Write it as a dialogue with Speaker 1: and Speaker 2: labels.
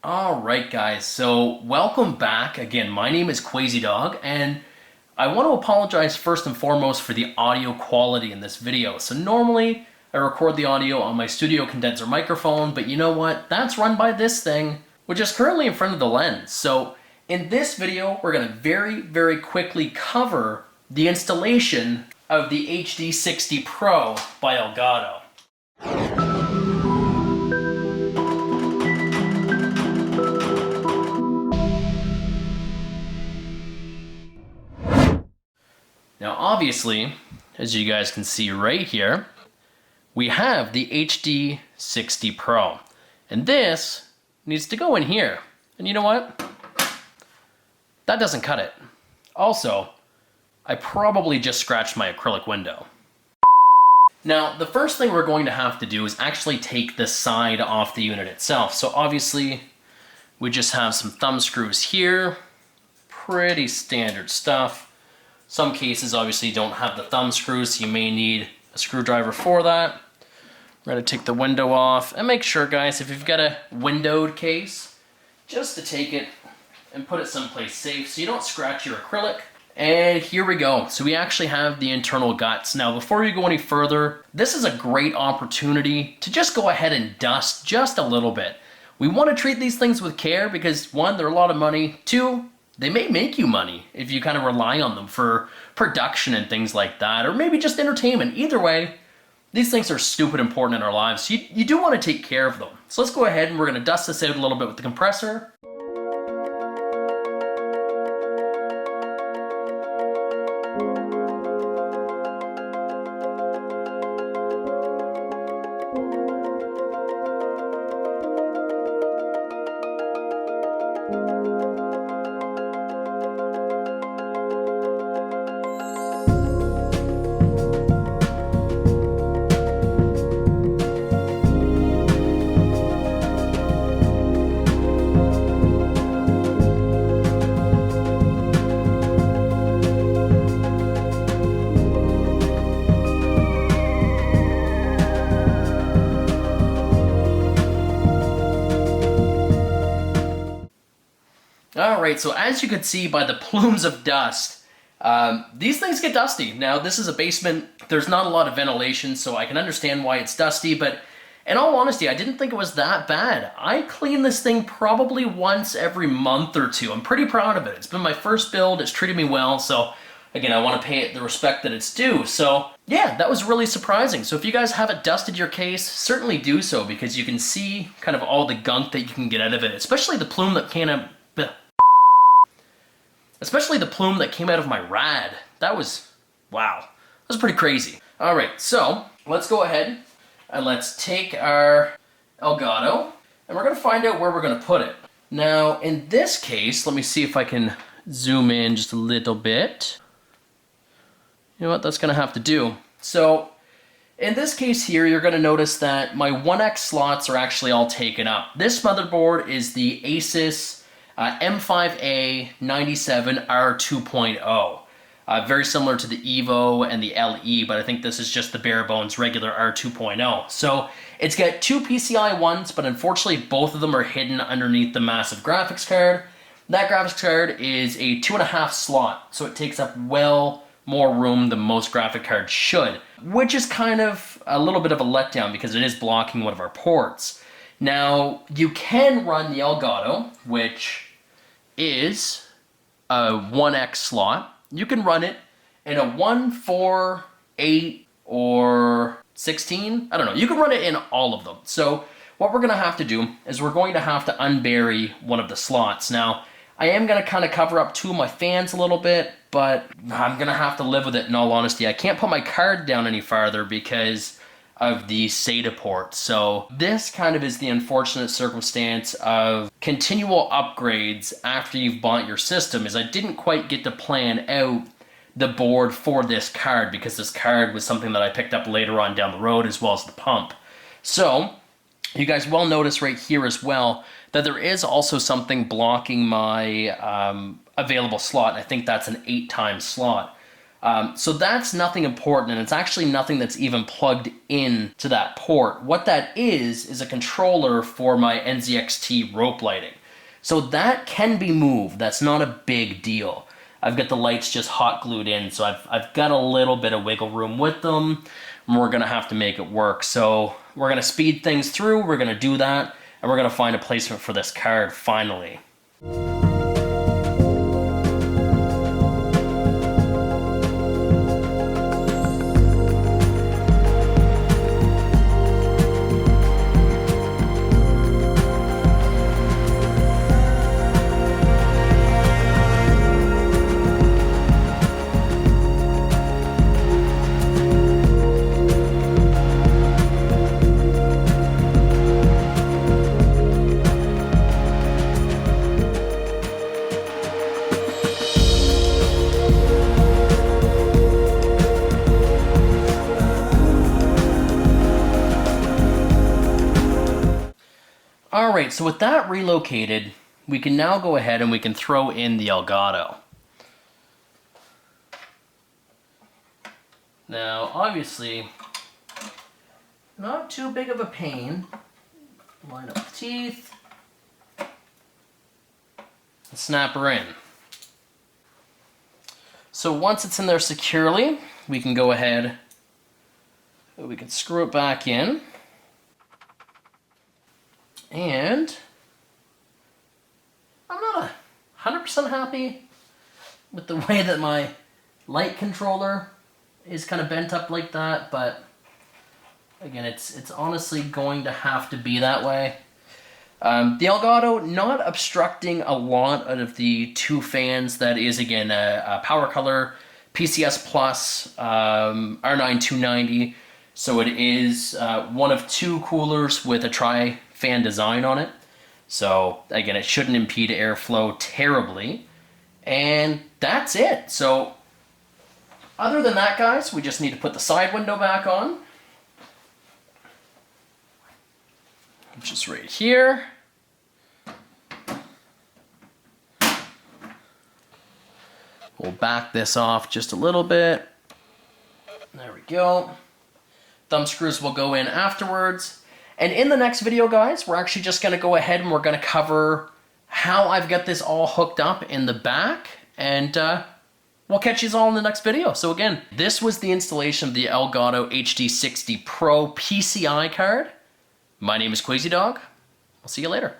Speaker 1: Alright guys, so welcome back. Again, my name is Quasi Dog, and I want to apologize first and foremost for the audio quality in this video. So normally I record the audio on my studio condenser microphone, but you know what? That's run by this thing, which is currently in front of the lens. So in this video, we're going to very quickly cover the installation of the HD60 Pro by Elgato. Now obviously, as you guys can see right here, we have the HD60 Pro. And this needs to go in here. And you know what? That doesn't cut it. Also, I probably just scratched my acrylic window. Now, the first thing we're going to have to do is actually take the side off the unit itself. So obviously, we just have some thumb screws here. Pretty standard stuff. Some cases obviously don't have the thumb screws, so you may need a screwdriver for that. We're going to take the window off and make sure, guys, if you've got a windowed case, just to take it and put it someplace safe so you don't scratch your acrylic. And here we go. So we actually have the internal guts. Now, before you go any further, this is a great opportunity to just go ahead and dust just a little bit. We want to treat these things with care because, one, they're a lot of money. Two, they may make you money if you kind of rely on them for production and things like that, or maybe just entertainment. Either way, these things are stupid important in our lives, so you do want to take care of them. So let's go ahead and we're going to dust this out a little bit with the compressor. Alright, so as you can see by the plumes of dust, these things get dusty. Now, this is a basement. There's not a lot of ventilation, so I can understand why it's dusty, but in all honesty, I didn't think it was that bad. I clean this thing probably once every month or two. I'm pretty proud of it. It's been my first build. It's treated me well, so again, I want to pay it the respect that it's due. So yeah, that was really surprising. So if you guys haven't dusted your case, certainly do so, because you can see kind of all the gunk that you can get out of it, especially the plume that came out of my rad. That was, wow, that was pretty crazy. All right, so let's go ahead and let's take our Elgato, and we're gonna find out where we're gonna put it. Now, in this case, let me see if I can zoom in just a little bit. You know what, that's gonna have to do. So, in this case here, you're gonna notice that my 1X slots are actually all taken up. This motherboard is the Asus M5A 97R2.0. Very similar to the Evo and the LE, but I think this is just the bare bones regular R2.0. So it's got two PCI ones, but unfortunately both of them are hidden underneath the massive graphics card. That graphics card is a 2.5 slot, so it takes up well more room than most graphic cards should, which is kind of a little bit of a letdown because it is blocking one of our ports. Now, you can run the Elgato, which is a 1X slot. You can run it in a 1, 4, 8, or 16. I don't know. You can run it in all of them. So what we're going to have to do is we're going to have to unbury one of the slots. Now, I am going to kind of cover up two of my fans a little bit, but I'm going to have to live with it in all honesty. I can't put my card down any farther because of the SATA port. So this kind of is the unfortunate circumstance of continual upgrades after you've bought your system, is I didn't quite get to plan out the board for this card because this card was something that I picked up later on down the road, as well as the pump. So you guys will notice right here as well that there is also something blocking my available slot. I think that's an 8-time slot. So that's nothing important, and it's actually nothing that's even plugged in to that port. What that is a controller for my NZXT rope lighting. So that can be moved. That's not a big deal. I've got the lights just hot glued in, so I've got a little bit of wiggle room with them, and we're gonna have to make it work. So we're gonna speed things through, we're gonna do that, and we're gonna find a placement for this card finally. All right, so with that relocated, we can now go ahead and we can throw in the Elgato. Now, obviously, not too big of a pain. Line up the teeth. And snap her in. So once it's in there securely, we can go ahead, we can screw it back in. And I'm not 100% happy with the way that my light controller is kind of bent up like that, but again, it's honestly going to have to be that way. The Elgato not obstructing a lot of the two fans. That is, again, a PowerColor PCS Plus R9 So it is one of two coolers with a tri-fan design on it. So again, it shouldn't impede airflow terribly. And that's it. So other than that, guys, we just need to put the side window back on. Just right here. We'll back this off just a little bit. There we go. Thumb screws will go in afterwards. And in the next video, guys, we're actually just going to go ahead and we're going to cover how I've got this all hooked up in the back. And we'll catch you all in the next video. So again, this was the installation of the Elgato HD60 Pro PCI card. My name is Quasy Dog. I'll see you later.